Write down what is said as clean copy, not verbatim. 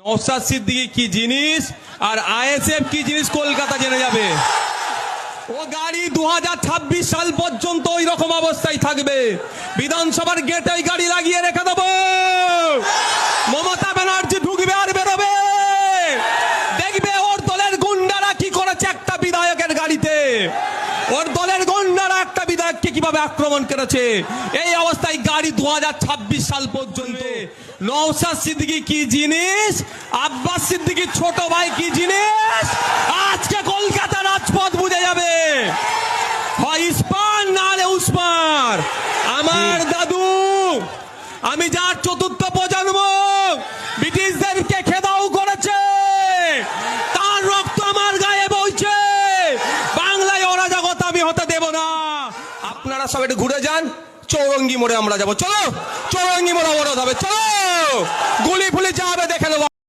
নওশাদ সিদ্দিকী কি জিনিস আর আইএসএফ কি জিনিস কলকাতা জেনে যাবে। ও গাড়ি 2026 সাল পর্যন্ত ওই রকম অবস্থায় থাকবে। বিধানসভার গেটে ওই গাড়ি লাগিয়ে রেখে দেবো। মমতা ব্যানার্জি ঢুকবে আর বেরোবে, দেখবে ওর দলের গুন্ডারা কি করেছে একটা বিধায়কের গাড়িতে। ওর দলের গুন্ডারা একটা বিধায়ককে কিভাবে আক্রমণ করেছে। এই অবস্থায় গাড়ি 2026 সাল পর্যন্ত। নওশাদ সিদ্দিকী কি জিনিস, আব্বাস সিদ্দিকীর ছোট ভাই কি জিনিস, আজকে কলকাতা রাজপথ বুঝে যাবে। হয় ইস্পান নালে উসমান। আমার দাদু, আমি যার চতুর্থ প্রজন্ম, ব্রিটিশদেরকে খেদাও করেছে, তার রক্ত আমার গায়ে বইছে। বাংলায় অরাজকতা আমি হতে দেব না। আপনারা সব একটু ঘুরে যান, চৌরঙ্গি মোড়ে আমরা যাবো। চলো চৌরঙ্গি মোড়ে অবরোধ হবে, চলো গুলি ফুলি যাবে।